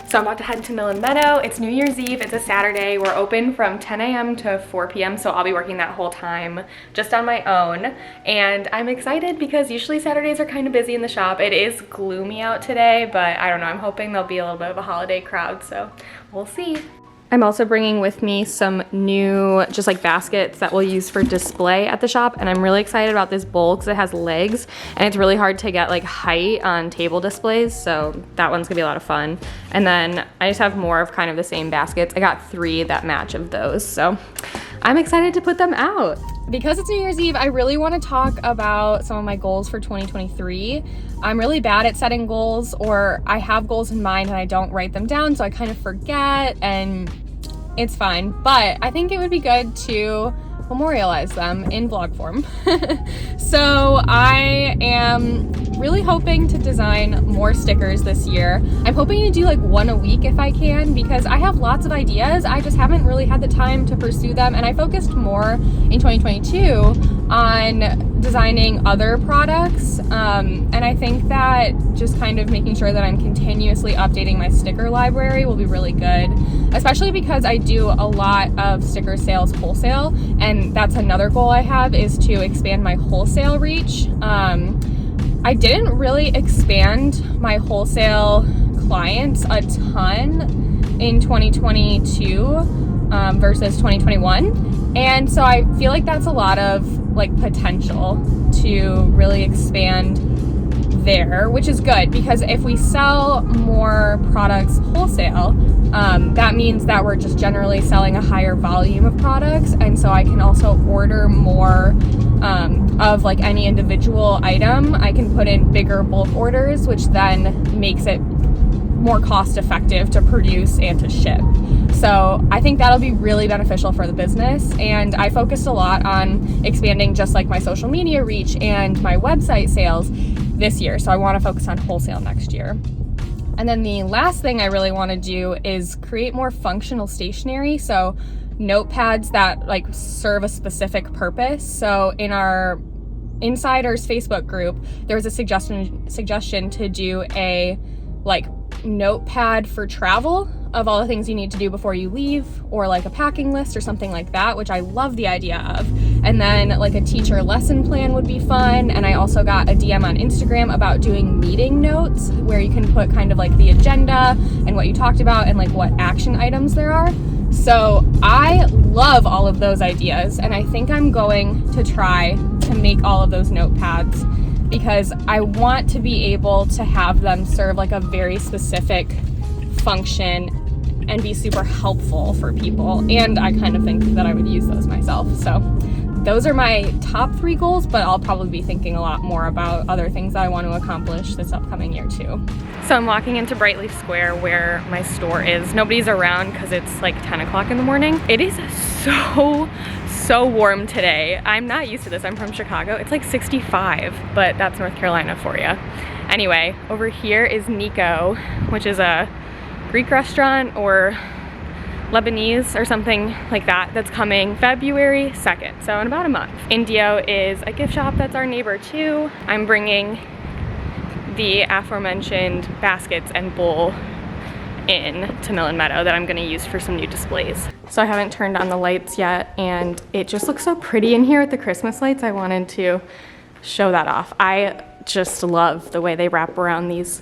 So I'm about to head to Mill Meadow. It's New Year's Eve, it's a Saturday. We're open from 10 a.m. to 4 p.m. so I'll be working that whole time just on my own. And I'm excited because usually Saturdays are kind of busy in the shop. It is gloomy out today, but I don't know, I'm hoping there'll be a little bit of a holiday crowd, so we'll see. I'm also bringing with me some new just like baskets that we'll use for display at the shop, and I'm really excited about this bowl because it has legs and it's really hard to get like height on table displays, so that one's gonna be a lot of fun. And then I just have more of kind of the same baskets. I got 3 that match of those, so I'm excited to put them out. Because it's New Year's Eve, I really want to talk about some of my goals for 2023. I'm really bad at setting goals, or I have goals in mind and I don't write them down, so I kind of forget, and it's fine. But I think it would be good to memorialize them in vlog form. So I am really hoping to design more stickers this year. I'm hoping to do like 1 a week if I can, because I have lots of ideas. I just haven't really had the time to pursue them, and I focused more in 2022 on designing other products. And I think that just kind of making sure that I'm continuously updating my sticker library will be really good, especially because I do a lot of sticker sales wholesale, and that's another goal I have, is to expand my wholesale reach. I didn't really expand my wholesale clients a ton in 2022 versus 2021. And so I feel like that's a lot of like potential to really expand there, which is good, because if we sell more products wholesale, that means that we're just generally selling a higher volume of products, and so I can also order more of like any individual item. I can put in bigger bulk orders, which then makes it more cost effective to produce and to ship. So I think that'll be really beneficial for the business, and I focused a lot on expanding just like my social media reach and my website sales this year, so I want to focus on wholesale next year. And then the last thing I really want to do is create more functional stationery, so notepads that like serve a specific purpose. So in our Insiders Facebook group, there was a suggestion to do a like notepad for travel of all the things you need to do before you leave, or like a packing list or something like that, which I love the idea of. And then like a teacher lesson plan would be fun. And I also got a DM on Instagram about doing meeting notes, where you can put kind of like the agenda and what you talked about and like what action items there are. So I love all of those ideas, and I think I'm going to try to make all of those notepads, because I want to be able to have them serve like a very specific function and be super helpful for people. And I kind of think that I would use those myself. So those are my top 3 goals, but I'll probably be thinking a lot more about other things that I want to accomplish this upcoming year too. So I'm walking into Brightleaf Square where my store is. Nobody's around because it's like 10 o'clock in the morning. It is so warm today. I'm not used to this. I'm from Chicago. It's like 65, but that's North Carolina for you. Anyway, over here is Nico, which is a Greek restaurant or Lebanese or something like that, that's coming February 2nd, so in about a month. Indio is a gift shop that's our neighbor too. I'm bringing the aforementioned baskets and bowl in to Mill Meadow that I'm gonna use for some new displays. So I haven't turned on the lights yet, and it just looks so pretty in here with the Christmas lights. I wanted to show that off. I just love the way they wrap around these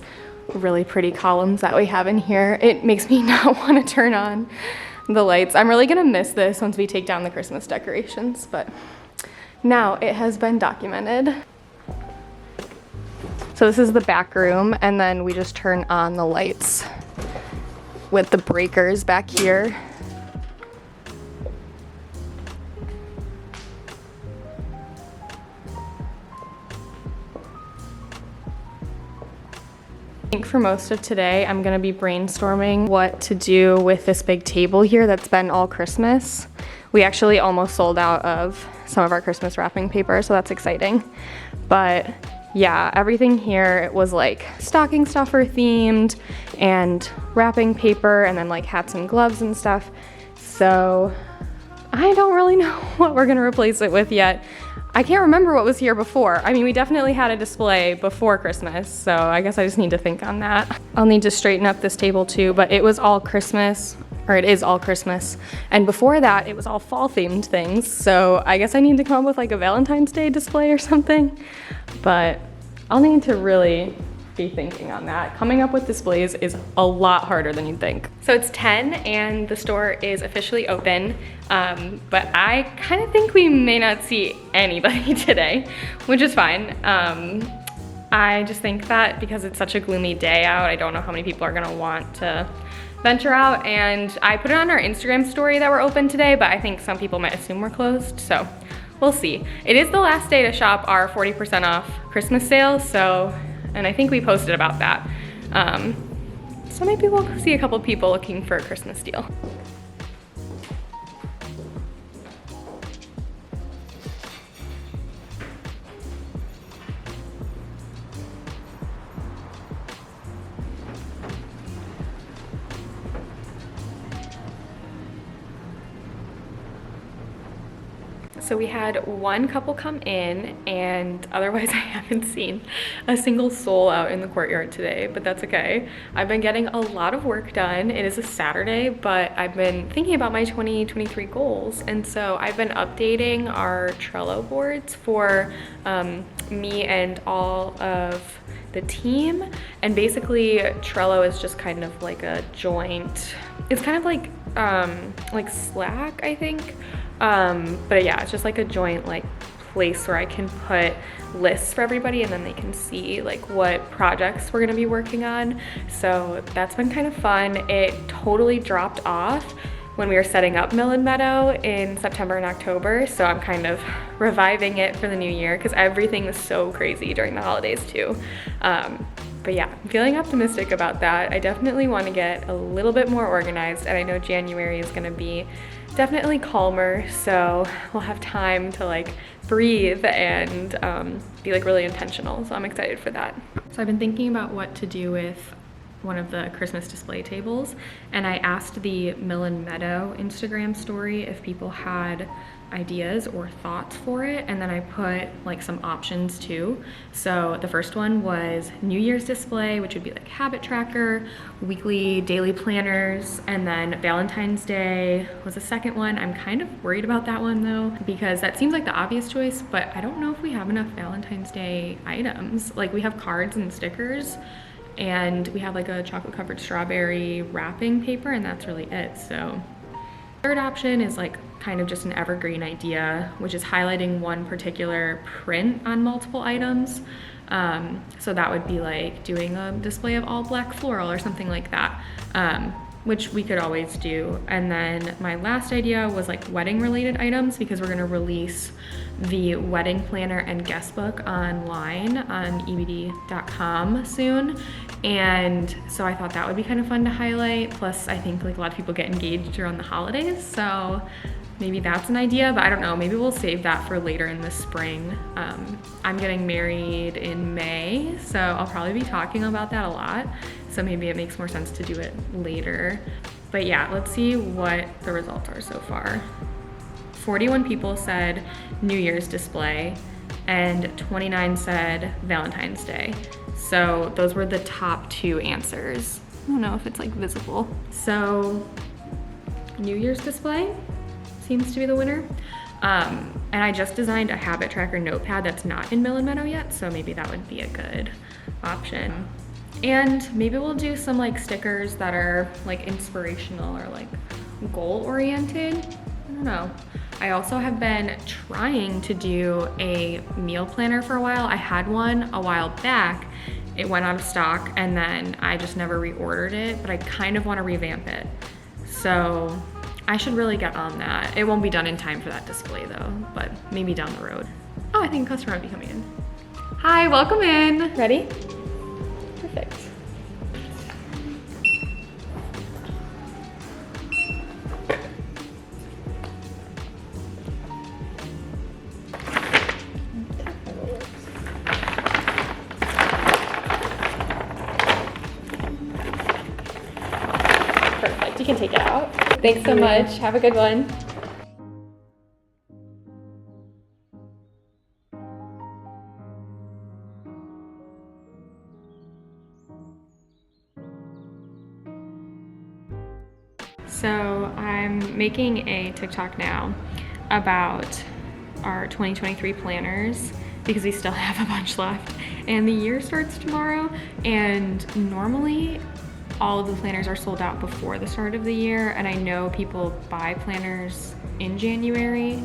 really pretty columns that we have in here. It makes me not want to turn on the lights. I'm really gonna miss this once we take down the Christmas decorations, but now it has been documented. So this is the back room, and then we just turn on the lights with the breakers back here. I think for most of today, I'm gonna be brainstorming what to do with this big table here that's been all Christmas. We actually almost sold out of some of our Christmas wrapping paper, so that's exciting. But yeah, everything here, it was like stocking stuffer themed and wrapping paper, and then like hats and gloves and stuff. So I don't really know what we're gonna replace it with yet. I can't remember what was here before. I mean, we definitely had a display before Christmas, so I guess I just need to think on that. I'll need to straighten up this table too, but it was all Christmas, or it is all Christmas. And before that, it was all fall themed things. So I guess I need to come up with like a Valentine's Day display or something, but I'll need to really be thinking on that. Coming up with displays is a lot harder than you'd think. So it's 10 and the store is officially open, but I kind of think we may not see anybody today, which is fine. I just think that because it's such a gloomy day out, I don't know how many people are gonna want to venture out, and I put it on our Instagram story that we're open today, but I think some people might assume we're closed, so we'll see. It is the last day to shop our 40% off Christmas sale, and I think we posted about that. So maybe we'll see a couple people looking for a Christmas deal. So we had one couple come in, and otherwise I haven't seen a single soul out in the courtyard today, but that's okay. I've been getting a lot of work done. It is a Saturday, but I've been thinking about my 2023 goals, and so I've been updating our Trello boards for me and all of the team. And basically Trello is just kind of like a joint, it's kind of like Slack, I think. But yeah, it's just like a joint like place where I can put lists for everybody, and then they can see like what projects we're gonna be working on. So that's been kind of fun. It totally dropped off when we were setting up Mill Meadow in September and October. So I'm kind of reviving it for the new year because everything was so crazy during the holidays too. But yeah, I'm feeling optimistic about that. I definitely want to get a little bit more organized, and I know January is gonna be definitely calmer, so we'll have time to like breathe and be like really intentional. So I'm excited for that. So I've been thinking about what to do with one of the Christmas display tables, and I asked the Mill Meadow Instagram story if people had ideas or thoughts for it, and then I put like some options too. So the first one was New Year's display, which would be like habit tracker, weekly daily planners, and then Valentine's Day was the second one. I'm kind of worried about that one though, because that seems like the obvious choice, but I don't know if we have enough Valentine's Day items. Like we have cards and stickers, and we have like a chocolate covered strawberry wrapping paper, and that's really it. So third option is like kind of just an evergreen idea, which is highlighting one particular print on multiple items. So that would be like doing a display of all black floral or something like that, which we could always do. And then my last idea was like wedding related items, because we're gonna release the wedding planner and guest book online on ebd.com soon. And so I thought that would be kind of fun to highlight. Plus I think like a lot of people get engaged around the holidays, so maybe that's an idea, but I don't know, maybe we'll save that for later in the spring. I'm getting married in May, so I'll probably be talking about that a lot. So maybe it makes more sense to do it later. But yeah, let's see what the results are so far. 41 people said New Year's display, and 29 said Valentine's Day. So those were the top two answers. I don't know if it's like visible. So New Year's display seems to be the winner. And I just designed a habit tracker notepad that's not in Mill Meadow yet, so maybe that would be a good option. And maybe we'll do some like stickers that are like inspirational or like goal oriented. I don't know. I also have been trying to do a meal planner for a while. I had one a while back. It went out of stock, and then I just never reordered it, but I kind of want to revamp it. So I should really get on that. It won't be done in time for that display though, but maybe down the road. Oh, I think a customer might be coming in. Hi, welcome in. Ready? Perfect. Perfect, you can take it out. Thanks so much, have a good one. So I'm making a TikTok now about our 2023 planners because we still have a bunch left and the year starts tomorrow, and normally all of the planners are sold out before the start of the year, and I know people buy planners in January,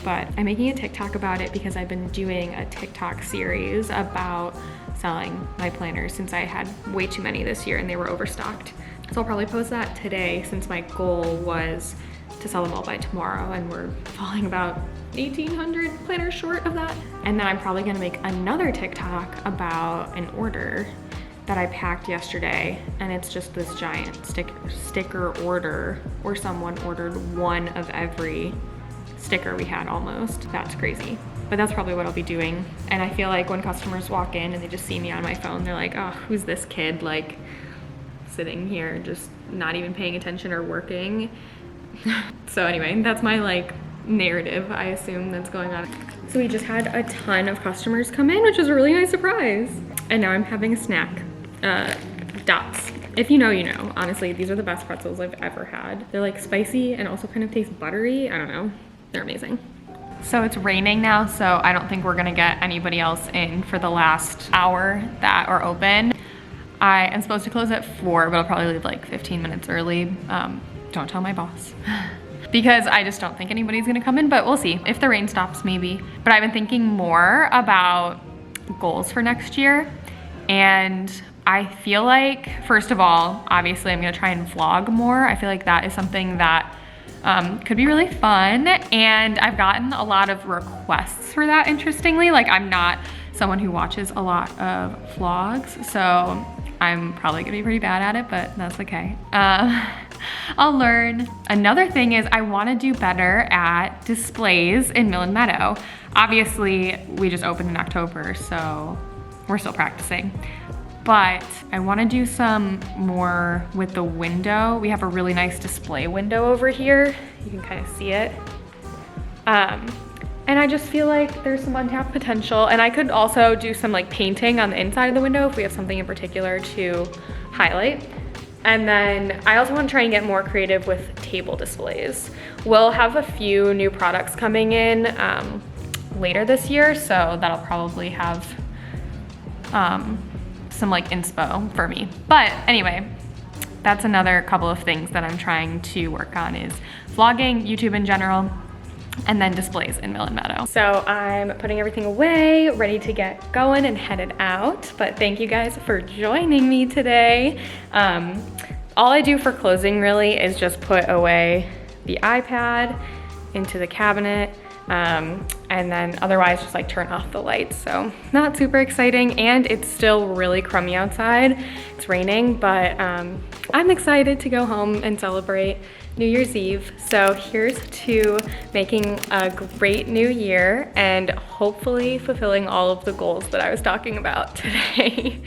but I'm making a TikTok about it because I've been doing a TikTok series about selling my planners since I had way too many this year and they were overstocked. So I'll probably post that today since my goal was to sell them all by tomorrow, and we're falling about 1,800 planners short of that. And then I'm probably gonna make another TikTok about an order that I packed yesterday, and it's just this giant sticker order where someone ordered one of every sticker we had almost. That's crazy. But that's probably what I'll be doing. And I feel like when customers walk in and they just see me on my phone, they're like, oh, who's this kid like sitting here just not even paying attention or working? So anyway, that's my like narrative I assume that's going on. So we just had a ton of customers come in, which was a really nice surprise. And now I'm having a snack. Dots. If you know, you know. Honestly, these are the best pretzels I've ever had. They're like spicy and also kind of taste buttery. I don't know. They're amazing. So it's raining now, so I don't think we're gonna get anybody else in for the last hour that are open. I am supposed to close at 4, but I'll probably leave like 15 minutes early. Don't tell my boss. Because I just don't think anybody's gonna come in, but we'll see. If the rain stops, maybe. But I've been thinking more about goals for next year, and I feel like, first of all, obviously I'm gonna try and vlog more. I feel like that is something that could be really fun, and I've gotten a lot of requests for that, interestingly. Like, I'm not someone who watches a lot of vlogs, so I'm probably gonna be pretty bad at it, but that's okay. I'll learn. Another thing is I wanna do better at displays in Mill Meadow. Obviously, we just opened in October, so we're still practicing. But I wanna do some more with the window. We have a really nice display window over here. You can kind of see it. And I just feel like there's some untapped potential. And I could also do some like painting on the inside of the window if we have something in particular to highlight. And then I also want to try and get more creative with table displays. We'll have a few new products coming in later this year, so that'll probably have some like inspo for me. But anyway, that's another couple of things that I'm trying to work on, is vlogging, YouTube in general, and then displays in Mill Meadow. So I'm putting everything away, ready to get going and headed out. But thank you guys for joining me today. All I do for closing really is just put away the iPad into the cabinet, and then otherwise just like turn off the lights. So not super exciting, and it's still really crummy outside. It's raining, but I'm excited to go home and celebrate New Year's Eve. So here's to making a great new year and hopefully fulfilling all of the goals that I was talking about today.